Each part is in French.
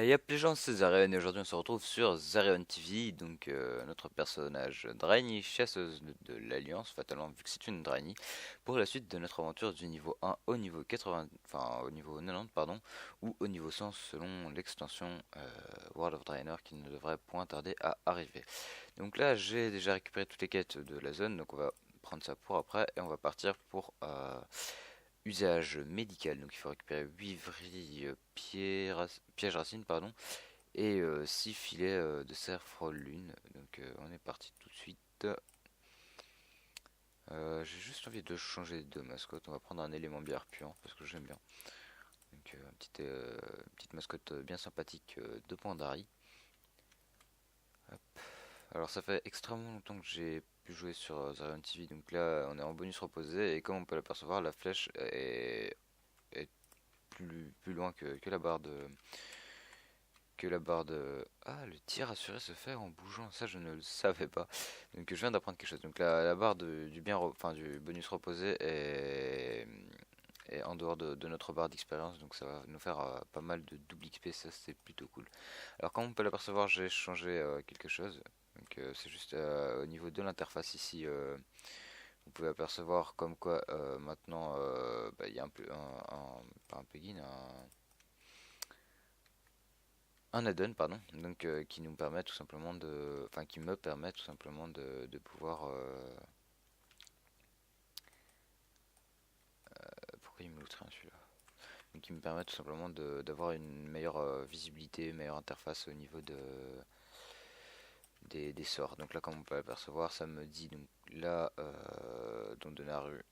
Yep les gens, c'est Zarion et aujourd'hui on se retrouve sur Zarion TV, donc notre personnage Draini, chasseuse de l'Alliance, fatalement vu que c'est une Draini, pour la suite de notre aventure du niveau 1 au niveau 80, enfin au niveau 90 pardon, ou au niveau 100 selon l'extension World of Draenor qui ne devrait point tarder à arriver. Donc là j'ai déjà récupéré toutes les quêtes de la zone, donc on va prendre ça pour après et on va partir pour usage médical. Donc il faut récupérer 8 vrilles pièges racines pardon, et 6 filets de cerf frôle lune. Donc on est parti tout de suite. J'ai juste envie de changer de mascotte. On va prendre un élément bière puant parce que j'aime bien. Donc une petite mascotte bien sympathique de Pandari. Alors ça fait extrêmement longtemps que j'ai pu jouer sur Zarion TV, donc là on est en bonus reposé et comme on peut l'apercevoir la flèche est plus loin que la barre de. Ah, le tir assuré se fait en bougeant, ça je ne le savais pas. Donc je viens d'apprendre quelque chose. Donc la barre enfin, du bonus reposé est en dehors de notre barre d'expérience, donc ça va nous faire pas mal de double XP, ça c'est plutôt cool. Alors comme on peut l'apercevoir, j'ai changé quelque chose. Donc c'est juste au niveau de l'interface ici. Vous pouvez apercevoir comme quoi maintenant bah, il y a pas un plugin, un add-on pardon, donc qui nous permet tout simplement enfin qui me permet tout simplement de pouvoir pourquoi il me l'ouvre celui-là, donc qui me permet tout simplement d'avoir une meilleure visibilité, une meilleure interface au niveau des sorts. Donc là comme on peut l'apercevoir ça me dit donc là donc de Narahu,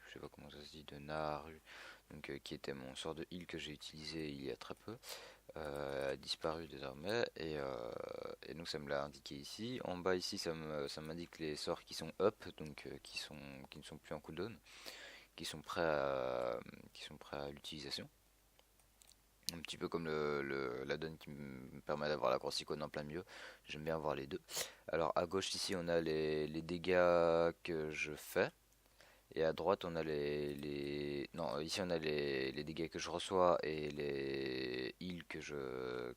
je sais pas comment ça se dit, de Naharu, donc qui était mon sort de heal que j'ai utilisé il y a très peu, a disparu désormais et donc ça me l'a indiqué ici. En bas ici ça m'indique les sorts qui sont up, donc qui ne sont plus en cooldown, qui sont prêts à l'utilisation. Un petit peu comme la donne qui me permet d'avoir la grosse icône en plein milieu. J'aime bien avoir les deux. Alors à gauche ici on a les dégâts que je fais. Et à droite, on a Non, ici on a les dégâts que je reçois et les heals que je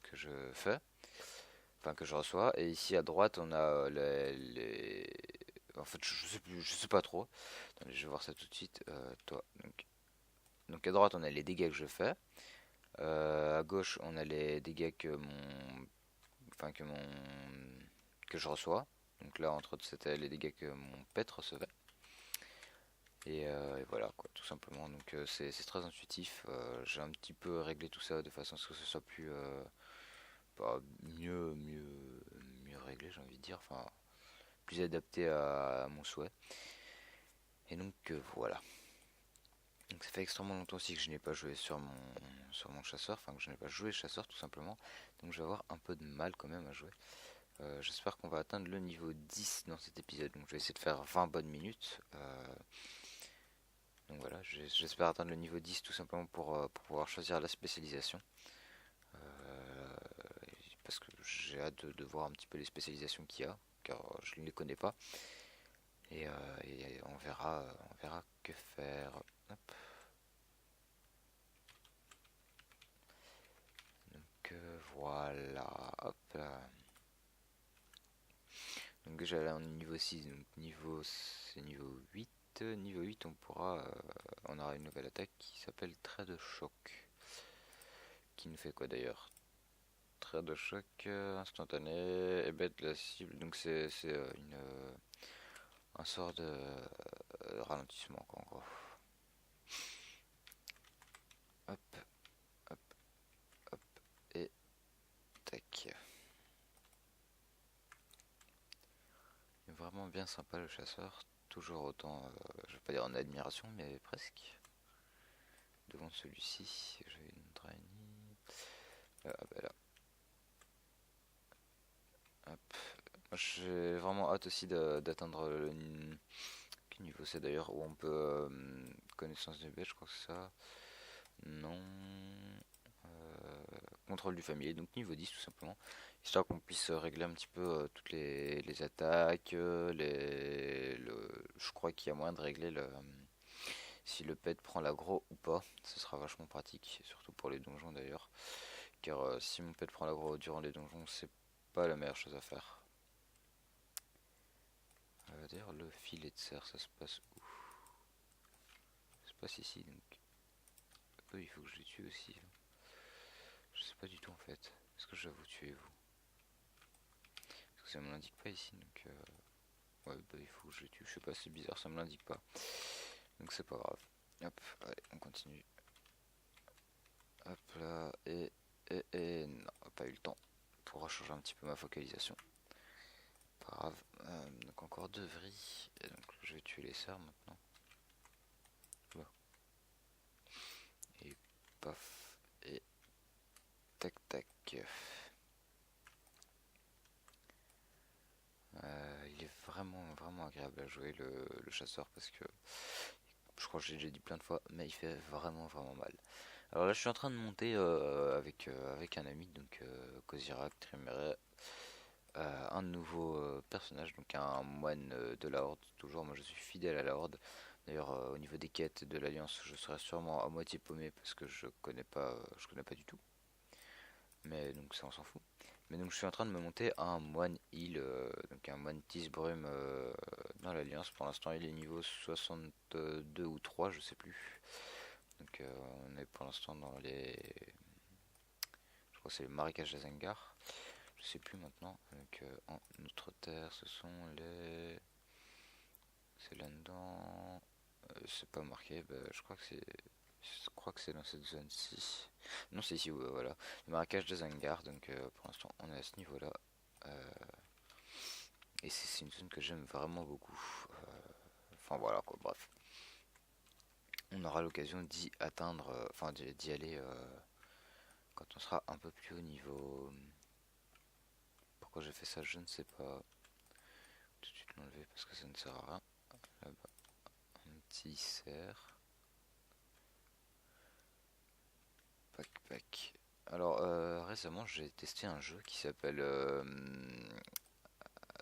fais. Enfin, que je reçois. Et ici à droite, on a En fait, je sais plus, je sais pas trop. Attendez, je vais voir ça tout de suite. Toi. Donc à droite, on a les dégâts que je fais. À gauche, on a les dégâts Enfin, que je reçois. Donc là, entre autres, c'était les dégâts que mon pet recevait. Et voilà quoi, tout simplement. Donc c'est très intuitif. J'ai un petit peu réglé tout ça de façon à ce que ce soit plus pas mieux réglé, j'ai envie de dire. Enfin, plus adapté à mon souhait. Et donc voilà. Donc ça fait extrêmement longtemps aussi que je n'ai pas joué sur mon chasseur, enfin que je n'ai pas joué chasseur tout simplement. Donc je vais avoir un peu de mal quand même à jouer. J'espère qu'on va atteindre le niveau 10 dans cet épisode. Donc je vais essayer de faire 20 bonnes minutes. Donc voilà, j'espère atteindre le niveau 10 tout simplement pour pouvoir choisir la spécialisation. Euh, Parce que j'ai hâte de voir un petit peu les spécialisations qu'il y a, car je ne les connais pas. Et on verra que faire. Hop. Donc voilà, hop là. Donc déjà là on est niveau 6, donc c'est niveau 8. Niveau 8 on aura une nouvelle attaque qui s'appelle trait de choc. Qui nous fait quoi d'ailleurs? Trait de choc instantané et bête la cible. Donc c'est un sort de ralentissement quoi, en gros. Hop, hop, hop et tac. Il est vraiment bien sympa le chasseur. Toujours autant, je vais pas dire en admiration, mais presque. Devant celui-ci, j'ai une traînée. Ah bah là, hop. J'ai vraiment hâte aussi d'atteindre quel niveau c'est d'ailleurs où on peut connaissance des bêtes, je crois que c'est ça. Non. Contrôle du familier, donc niveau 10 tout simplement. Histoire qu'on puisse régler un petit peu toutes les attaques. Je crois qu'il y a moyen de régler si le pet prend l'aggro ou pas. Ce sera vachement pratique, surtout pour les donjons d'ailleurs. car si mon pet prend l'aggro durant les donjons, c'est pas la meilleure chose à faire. D'ailleurs, le filet de serre, ça se passe où? Ça se passe ici, donc eux, il faut que je les tue aussi. Je sais pas du tout en fait. Est-ce que je dois vous tuer, vous? Parce que ça me l'indique pas ici, donc ouais, bah il faut que je les tue. Je sais pas, c'est bizarre, ça me l'indique pas. Donc c'est pas grave. Hop, allez, on continue. Hop là, et non, pas eu le temps pour changer un petit peu ma focalisation. Pas grave. Donc encore 2 vrilles. Et donc je vais tuer les cerfs maintenant. Là. Et paf. Et tac tac. Il est vraiment agréable à jouer le chasseur parce que je crois que j'ai déjà dit plein de fois, mais il fait vraiment mal. Alors là je suis en train de monter avec un ami, donc Kozirac, Trimere, un nouveau personnage, donc un moine de la Horde. Toujours, moi je suis fidèle à la Horde. D'ailleurs, au niveau des quêtes de l'Alliance, je serai sûrement à moitié paumé parce que je connais pas du tout. Mais donc ça, on s'en fout. Mais donc je suis en train de me monter un moine heal, donc un moine Tisbrume dans l'Alliance. Pour l'instant, il est niveau 62 ou 3, je sais plus. Donc on est pour l'instant dans les, je crois que c'est le marécage de Zengar. Je sais plus maintenant. Donc en Outre-Terre, ce sont les, c'est là-dedans. C'est pas marqué. Bah, je crois que c'est dans cette zone-ci. Non, c'est ici, ouais, voilà. Le marécage de Zengar. Donc pour l'instant, on est à ce niveau-là. Euh, et c'est une zone que j'aime vraiment beaucoup. Enfin voilà quoi. Bref, on aura l'occasion d'y atteindre, enfin d'y aller quand on sera un peu plus haut niveau. Pourquoi j'ai fait ça, je ne sais pas. Tout de suite l'enlever parce que ça ne sert à rien. Là-bas, un petit cerf. Pack. Alors récemment j'ai testé un jeu qui s'appelle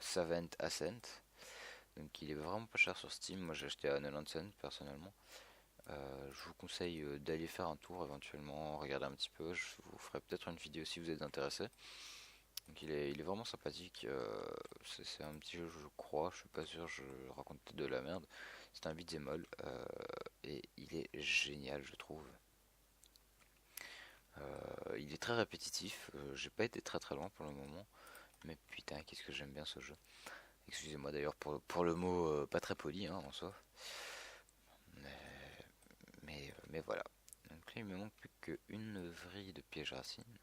Savant Ascent. Donc il est vraiment pas cher sur Steam. Moi j'ai acheté à 90 cents personnellement. Je vous conseille d'aller faire un tour éventuellement, regarder un petit peu. Je vous ferai peut-être une vidéo si vous êtes intéressé. Donc il est vraiment sympathique. C'est un petit jeu, je crois. Je suis pas sûr, je raconte peut-être de la merde. C'est un beat'em all et il est génial, je trouve. Il est très répétitif. J'ai pas été très loin pour le moment. Mais putain, qu'est-ce que j'aime bien ce jeu. Excusez-moi d'ailleurs pour le mot pas très poli hein, en soi. Mais voilà. Donc là, il me manque plus qu'une vrille de piège racine.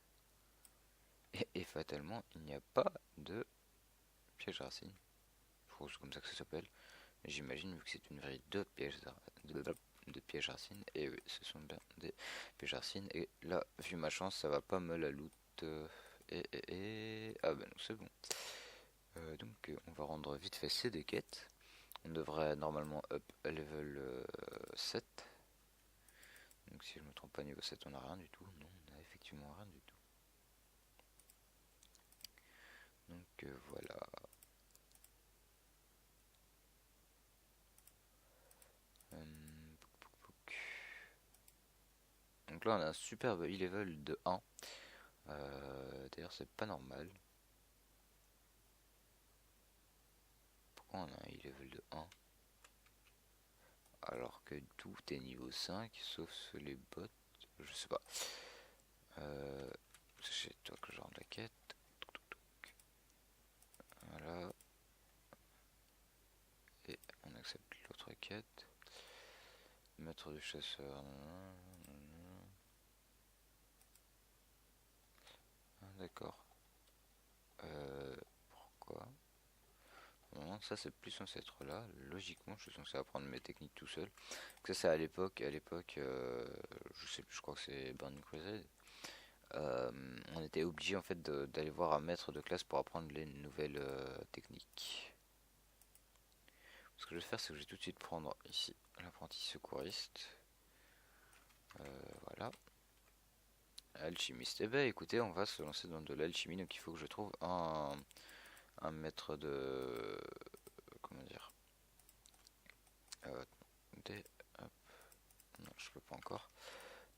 Et fatalement, il n'y a pas de piège racine. Je crois que c'est comme ça que ça s'appelle. J'imagine vu que c'est une vrille de piège racine. Et oui, ce sont bien des pièges racines. Et là, vu ma chance, ça va pas me la loot. Ah ben non, c'est bon. Donc on va rendre vite fait ces deux quêtes. On devrait normalement up level 7. Donc si je me trompe pas, niveau 7 on n'a rien du tout. Non, on a effectivement rien du tout. Donc voilà. Donc là on a un superbe e-level de 1. D'ailleurs c'est pas normal. Pourquoi on a un e-level de 1 alors que tout est niveau 5 sauf les bots? Je sais pas. C'est chez toi que je rends la quête. Voilà. Et on accepte l'autre quête. Maître du chasseur. Ah, d'accord. Pourquoi? Normalement, ça c'est plus censé être là. Logiquement, je suis censé apprendre mes techniques tout seul. Donc ça c'est à l'époque. Je sais plus. Je crois que c'est Burning Crusade. On était obligé en fait d'aller voir un maître de classe pour apprendre les nouvelles techniques. Ce que je vais faire, c'est que je vais tout de suite prendre ici l'apprenti secouriste. Voilà. Alchimiste. Eh ben écoutez, on va se lancer dans de l'alchimie. Donc il faut que je trouve un maître de... Comment dire des, hop. Non, je peux pas encore.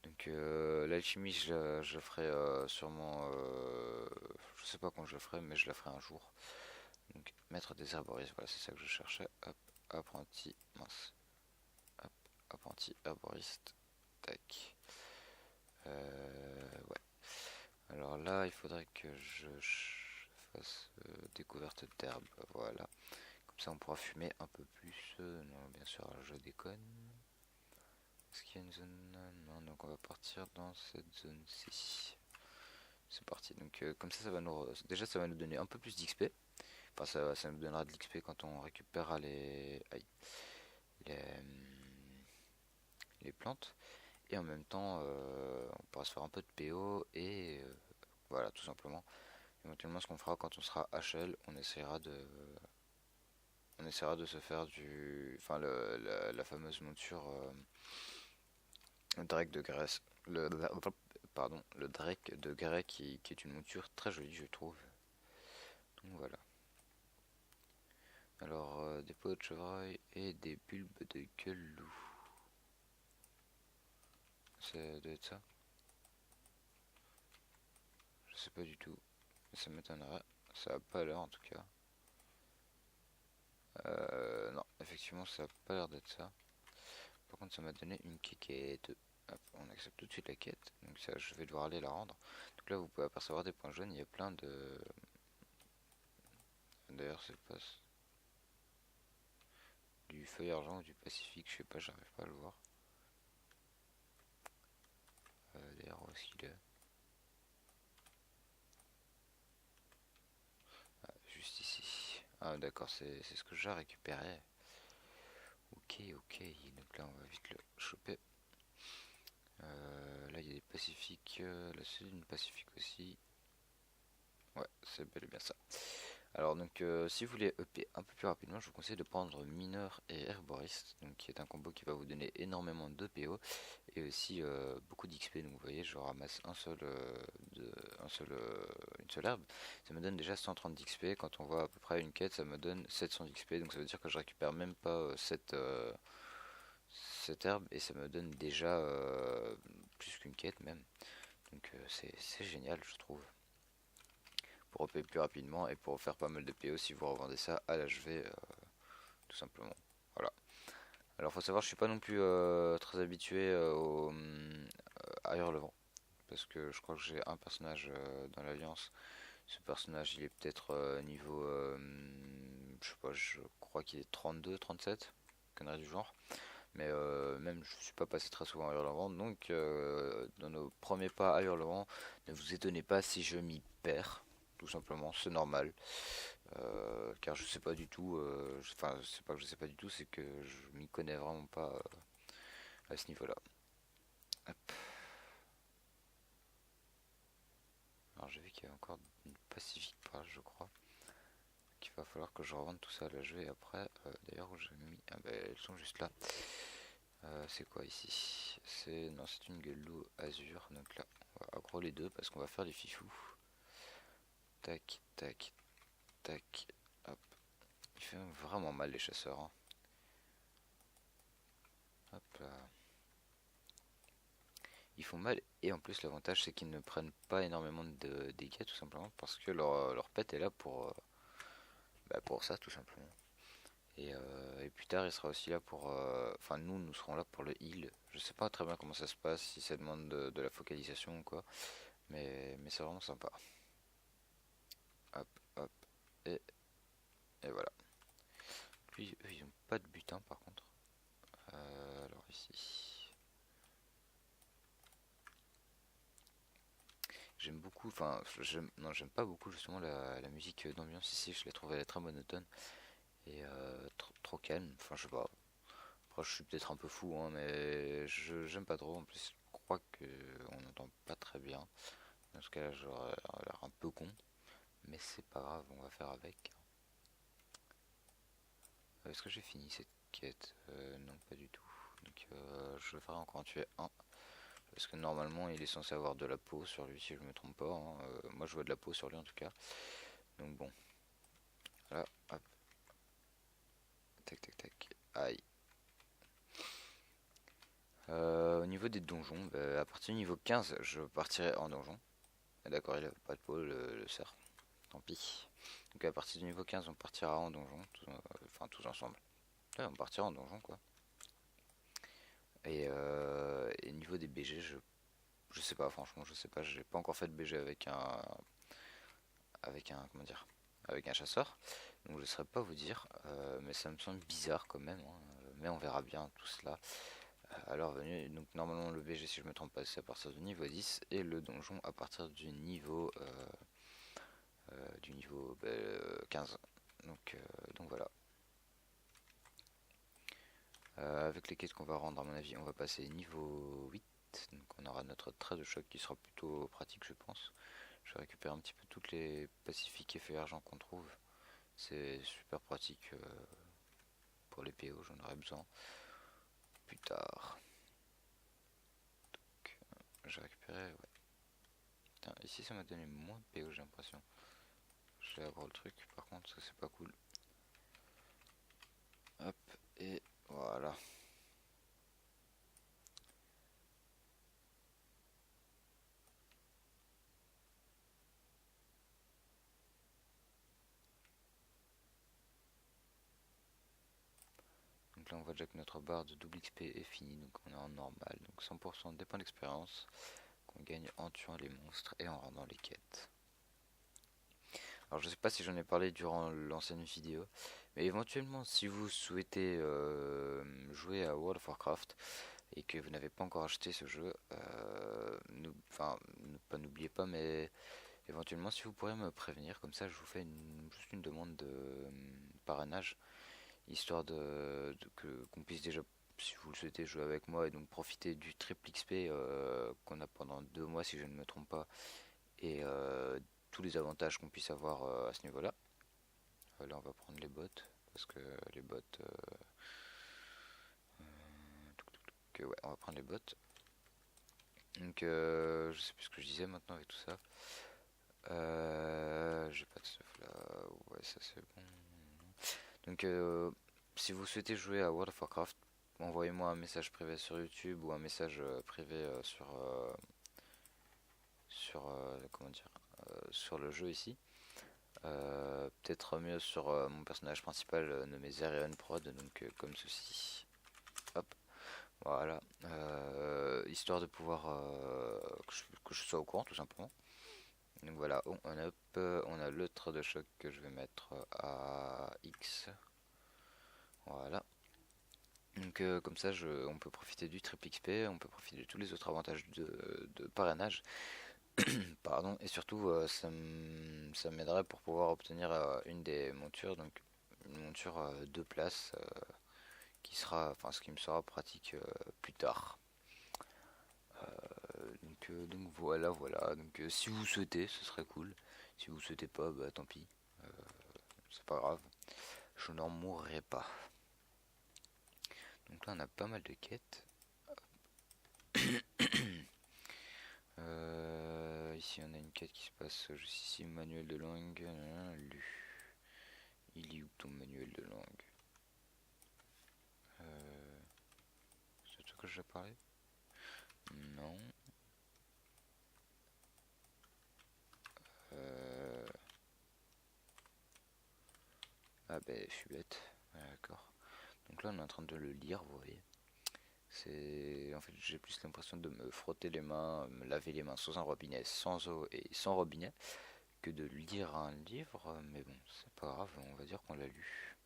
Donc l'alchimie, je ferai sûrement, je sais pas quand je le ferai, mais je la ferai un jour. Donc mettre des herboristes, voilà, c'est ça que je cherchais. Hop, apprenti, mince, hop, apprenti herboriste, tac. Ouais. Alors là, il faudrait que je fasse découverte d'herbe, voilà. Comme ça, on pourra fumer un peu plus. Non, bien sûr, je déconne. Est-ce qu'il y a une zone? Non, donc on va partir dans cette zone-ci. C'est parti. Donc comme ça va nous déjà ça va nous donner un peu plus d'XP. Enfin ça nous donnera de l'XP quand on récupérera les, les plantes. Et en même temps on pourra se faire un peu de PO et voilà tout simplement. Éventuellement ce qu'on fera quand on sera HL, on essaiera de se faire enfin la fameuse monture Drake de Grèce. Pardon, le Drake de Grès qui est une monture très jolie je trouve. Donc voilà. Alors, des peaux de chevreuil et des bulbes de gueule loup. Ça doit être ça? Je sais pas du tout. Ça m'étonnerait. Ça a pas l'air en tout cas. Non, effectivement, ça a pas l'air d'être ça. Par contre, ça m'a donné une quéquette. Hop, on accepte tout de suite la quête. Donc ça, je vais devoir aller la rendre. Donc là, vous pouvez apercevoir des points jaunes. Il y a plein de... D'ailleurs, c'est pas du feuille argent ou du Pacifique. Je sais pas, j'arrive pas à le voir. D'ailleurs, où est-ce qu'il est? Juste ici. Ah d'accord, c'est ce que j'ai récupéré. Ok, ok, donc là on va vite le choper. Là il y a des pacifiques, là c'est une pacifique aussi. Ouais, c'est bel et bien ça. Alors donc si vous voulez EP un peu plus rapidement, je vous conseille de prendre mineur et herboriste, donc qui est un combo qui va vous donner énormément de PO et aussi beaucoup d'XP. Donc vous voyez, je ramasse une seule herbe, ça me donne déjà 130 d'XP. Quand on voit à peu près une quête, ça me donne 700 d'XP, donc ça veut dire que je récupère même pas cette herbe et ça me donne déjà plus qu'une quête même. Donc c'est génial je trouve pour upper plus rapidement et pour faire pas mal de PO si vous revendez ça à l'HV tout simplement. Voilà. Alors faut savoir je suis pas non plus très habitué à Hurlevent parce que je crois que j'ai un personnage dans l'alliance. Ce personnage il est peut-être niveau je sais pas, je crois qu'il est 32, 37, connerie du genre. Mais même je suis pas passé très souvent à Hurlevent, donc dans nos premiers pas à Hurlevent, ne vous étonnez pas si je m'y perds, tout simplement, c'est normal. Car je sais pas du tout, enfin c'est pas que je sais pas du tout, c'est que je m'y connais vraiment pas à ce niveau-là. Hop. Alors j'ai vu qu'il y avait encore une Pacifique par là, je crois. Qu'il va falloir que je revende tout ça à la jeu et après, d'ailleurs où j'ai mis, ah bah, elles sont juste là. C'est quoi ici? Non, c'est une gueule loup azur, donc là on va aggro les deux parce qu'on va faire des fifous. Tac, tac, tac, hop. Il fait vraiment mal les chasseurs, hein. Hop là. Ils font mal et en plus l'avantage c'est qu'ils ne prennent pas énormément de dégâts tout simplement parce que leur pet est là pour ça tout simplement. Et plus tard il sera aussi là pour... Enfin nous serons là pour le heal. Je sais pas très bien comment ça se passe, si ça demande de la focalisation ou quoi. Mais c'est vraiment sympa. Hop, hop, et, et voilà. Lui, eux, ils ont pas de butin par contre. Alors ici. J'aime beaucoup, enfin, non, j'aime pas beaucoup justement la musique d'ambiance ici, je l'ai trouvée très monotone et trop calme, enfin je sais pas. Après je suis peut-être un peu fou, hein, mais j'aime pas trop, en plus je crois qu'on n'entend pas très bien. Dans ce cas-là j'aurais l'air un peu con, mais c'est pas grave, on va faire avec. Est-ce que j'ai fini cette quête? Non, pas du tout. Donc je ferai encore en tuer un. Parce que normalement il est censé avoir de la peau sur lui si je me trompe pas, hein. Moi je vois de la peau sur lui en tout cas. Donc bon. Voilà, hop. Tac tac tac. Aïe. Au niveau des donjons, bah, à partir du niveau 15, je partirai en donjon. Ah, d'accord, il a pas de peau, le cerf. Tant pis. Donc à partir du niveau 15, on partira en donjon, enfin tous ensemble. Ouais, on partira en donjon quoi. Et niveau des BG, je sais pas, franchement, je sais pas, j'ai pas encore fait de BG avec un comment dire, avec un chasseur, donc je saurais pas vous dire, mais ça me semble bizarre quand même, hein. Mais on verra bien tout cela à l'heure venue. Donc normalement le BG, si je me trompe pas, c'est à partir du niveau 10 et le donjon à partir du niveau 15. Donc voilà. Avec les quêtes qu'on va rendre, à mon avis, on va passer niveau 8. Donc on aura notre trait de choc qui sera plutôt pratique, je pense. Je vais récupérer un petit peu toutes les pacifiques et feux argent qu'on trouve. C'est super pratique pour les PO, j'en aurai besoin plus tard. Donc, j'ai récupéré, ouais. Putain, ici ça m'a donné moins de PO, j'ai l'impression. Je vais avoir le truc, par contre, ça c'est pas cool. Hop, et voilà. Donc là on voit déjà que notre barre de double XP est finie, donc on est en normal. Donc 100% des points d'expérience qu'on gagne en tuant les monstres et en rendant les quêtes. Alors je sais pas si j'en ai parlé durant l'ancienne vidéo, mais éventuellement si vous souhaitez jouer à World of Warcraft et que vous n'avez pas encore acheté ce jeu, enfin pas n'oubliez pas, mais éventuellement si vous pourrez me prévenir, comme ça je vous fais juste une demande de parrainage, histoire qu'on puisse déjà, si vous le souhaitez, jouer avec moi et donc profiter du triple XP qu'on a pendant 2 mois si je ne me trompe pas, et tous les avantages qu'on puisse avoir à ce niveau-là. Là, on va prendre les bottes parce que les bottes. Ouais, on va prendre les bottes. Donc, je sais plus ce que je disais maintenant avec tout ça. J'ai pas de stuff là. Ouais, ça c'est bon. Donc, si vous souhaitez jouer à World of Warcraft, envoyez-moi un message privé sur YouTube ou un message privé comment dire, sur le jeu ici. Peut-être mieux sur mon personnage principal nommé Zerion Prod, donc comme ceci. Hop, voilà. Histoire de pouvoir que je sois au courant tout simplement. Donc voilà, on a le trait de choc que je vais mettre à X. Voilà. Donc comme ça, on peut profiter du triple XP, on peut profiter de tous les autres avantages de parrainage. Pardon, et surtout ça m'aiderait pour pouvoir obtenir une des montures, donc une monture 2 places enfin ce qui me sera pratique plus tard. Donc voilà. Donc si vous souhaitez, ce serait cool. Si vous souhaitez pas, bah tant pis, c'est pas grave. Je n'en mourrai pas. Donc là on a pas mal de quêtes. Ici on a une quête qui se passe juste ici, manuel de langue, lu. Il est où ton manuel de langue? C'est de ça que j'ai parlé? Non. Euh... Ah ben je suis bête. D'accord. Donc là on est en train de le lire, vous voyez. En fait j'ai plus l'impression de me frotter les mains, me laver les mains sous un robinet, sans eau et sans robinet, que de lire un livre, mais bon, c'est pas grave, on va dire qu'on l'a lu.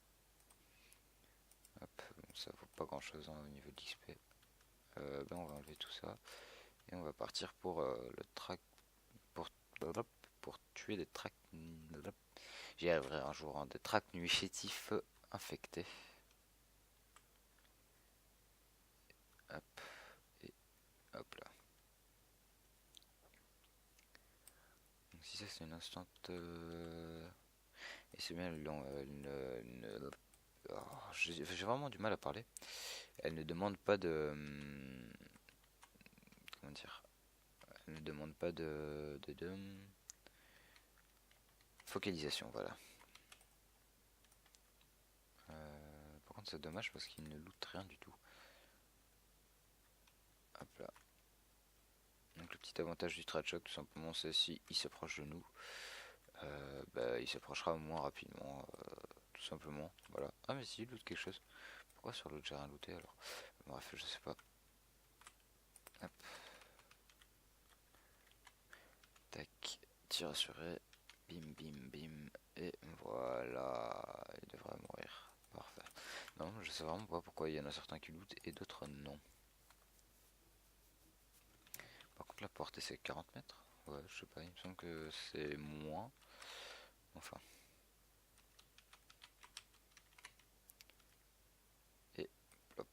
Hop, bon, ça vaut pas grand chose au niveau de l'XP. Ben on va enlever tout ça et on va partir pour le track pour, pour tuer des tracks. J'y arriverai un jour, hein, des tracks nuitétifs infectés. Hop, et hop là. Donc si ça c'est une instant. Et c'est bien oh, j'ai vraiment du mal à parler. Elle ne demande pas de. Comment dire? Elle ne demande pas de focalisation, voilà. Par contre c'est dommage parce qu'il ne loot rien du tout. Hop là. Donc le petit avantage du Trachoc tout simplement c'est si il s'approche de nous, il s'approchera moins rapidement, tout simplement. Voilà. Ah mais si, il loot quelque chose. Pourquoi sur l'autre j'ai rien looté alors? Bref, je sais pas. Hop. Tac. Tir assuré. Bim bim bim. Et voilà. Il devrait mourir. Parfait. Non, je sais vraiment pas pourquoi il y en a certains qui lootent et d'autres non. Par contre la portée c'est 40 mètres. Ouais, je sais pas, il me semble que c'est moins. Enfin. Et hop.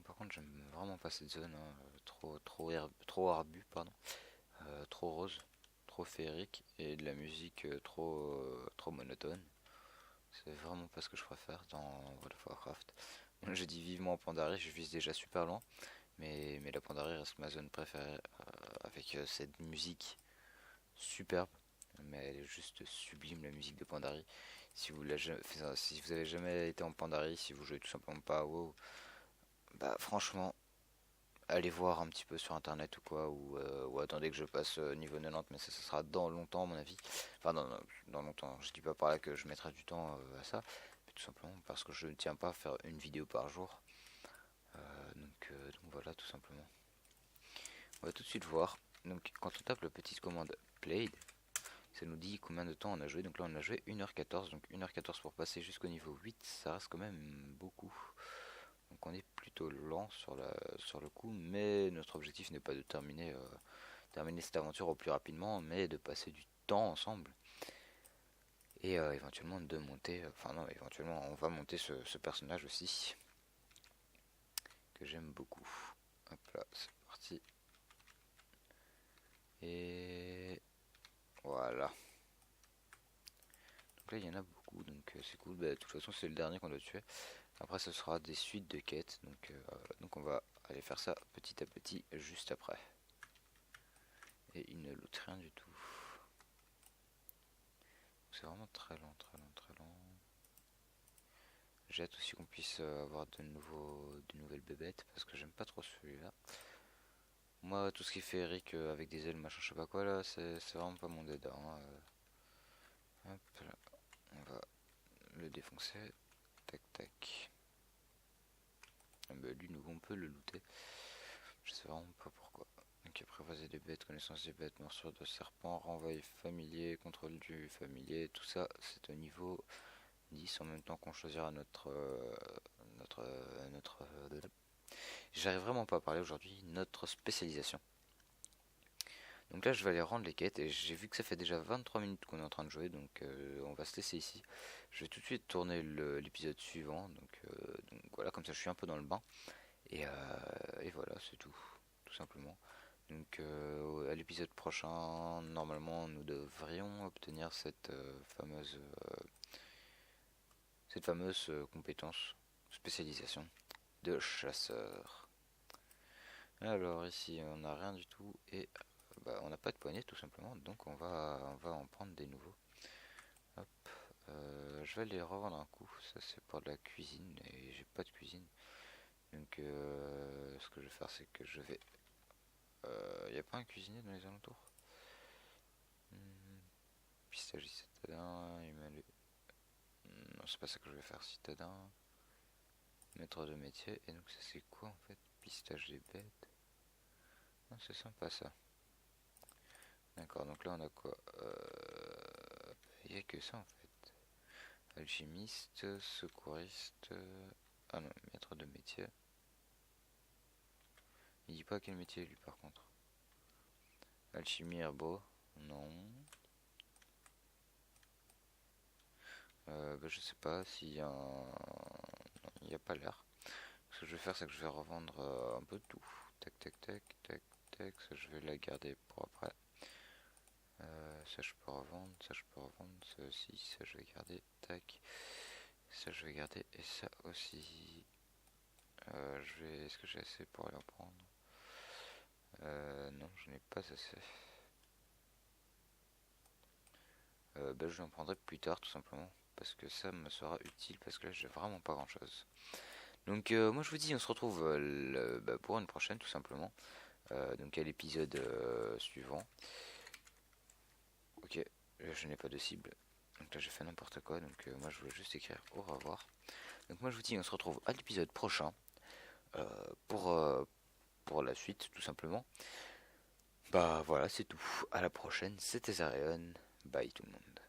Par contre j'aime vraiment pas cette zone, hein. Trop arbu, pardon. Trop rose, trop féerique et de la musique trop monotone. C'est vraiment pas ce que je préfère dans World of Warcraft. J'ai dit vivement en Pandarie, je vise déjà super loin, mais la Pandarie reste ma zone préférée, avec cette musique superbe, mais elle est juste sublime la musique de Pandarie. Si vous avez jamais été en Pandarie, si vous jouez tout simplement pas à WoW, bah franchement, allez voir un petit peu sur internet ou quoi, ou attendez que je passe niveau 90, mais ça sera dans longtemps à mon avis. Enfin, dans longtemps, je dis pas par là que je mettrai du temps à ça, mais tout simplement parce que je ne tiens pas à faire une vidéo par jour. Donc voilà, tout simplement. On va tout de suite voir. Donc quand on tape la petite commande played, ça nous dit combien de temps on a joué. Donc là on a joué 1h14, donc 1h14 pour passer jusqu'au niveau 8, ça reste quand même beaucoup. Donc on est plutôt lent sur le coup, mais notre objectif n'est pas de terminer cette aventure au plus rapidement, mais de passer du temps ensemble. Et éventuellement de monter, enfin non, éventuellement on va monter ce personnage aussi, que j'aime beaucoup. Hop là, c'est parti. Et voilà. Donc là il y en a beaucoup, donc c'est cool. Bah, de toute façon c'est le dernier qu'on doit tuer. Après ce sera des suites de quêtes, donc on va aller faire ça petit à petit juste après. Et il ne loot rien du tout. C'est vraiment très lent, très lent, très lent. J'ai hâte aussi qu'on puisse avoir de nouvelles bébêtes, parce que j'aime pas trop celui-là. Moi, tout ce qui fait Eric avec des ailes, machin, je sais pas quoi là, c'est vraiment pas mon dada, hein. Hop là, on va le défoncer. Tac tac. Ah bah, lui, on peut le looter. Je sais vraiment pas pourquoi. Donc apprivoiser des bêtes, connaissance des bêtes, morsure de serpent, renvoyer familier, contrôle du familier, tout ça c'est au niveau 10 en même temps qu'on choisira j'arrive vraiment pas à parler aujourd'hui, notre spécialisation. Donc là je vais aller rendre les quêtes et j'ai vu que ça fait déjà 23 minutes qu'on est en train de jouer, donc on va se laisser ici. Je vais tout de suite tourner l'épisode suivant, donc voilà, comme ça je suis un peu dans le bain. Et voilà, c'est tout simplement. Donc à l'épisode prochain, normalement, nous devrions obtenir cette fameuse compétence, spécialisation de chasseur. Alors ici, on n'a rien du tout et on n'a pas de poignée tout simplement, donc on va en prendre des nouveaux. Hop, je vais les revendre un coup. Ça c'est pour de la cuisine et j'ai pas de cuisine. Donc ce que je vais faire, c'est que je vais y a pas un cuisinier dans les alentours? Pistagie citadin, non, c'est pas ça que je vais faire. Citadin, maître de métier. Et donc ça c'est quoi en fait? Pistage des bêtes. Non, c'est sympa ça. D'accord, donc là on a quoi? Il y a que ça en fait. Alchimiste, secouriste. Ah non, maître de métier. Il dit pas quel métier lui par contre. Alchimie herbo, non. Je sais pas s'il y a un... Non, il n'y a pas l'air. Ce que je vais faire, c'est que je vais revendre un peu de tout. Tac, tac, tac, tac, tac. Ça, je vais la garder pour après. Ça, je peux revendre. Ça, je peux revendre. Ça aussi. Ça, je vais garder. Tac. Ça, je vais garder. Et ça aussi. Est-ce que j'ai assez pour aller en prendre? Non, je n'ai pas assez. Je en prendrai plus tard, tout simplement. Parce que ça me sera utile. Parce que là, j'ai vraiment pas grand chose. Donc moi je vous dis, on se retrouve pour une prochaine tout simplement. Donc à l'épisode suivant. Ok, là, je n'ai pas de cible. Donc là j'ai fait n'importe quoi. Donc moi je voulais juste écrire au revoir. Donc moi je vous dis, on se retrouve à l'épisode prochain euh, pour, euh, pour la suite tout simplement. Bah voilà, c'est tout. À la prochaine, c'était Zarion. Bye tout le monde.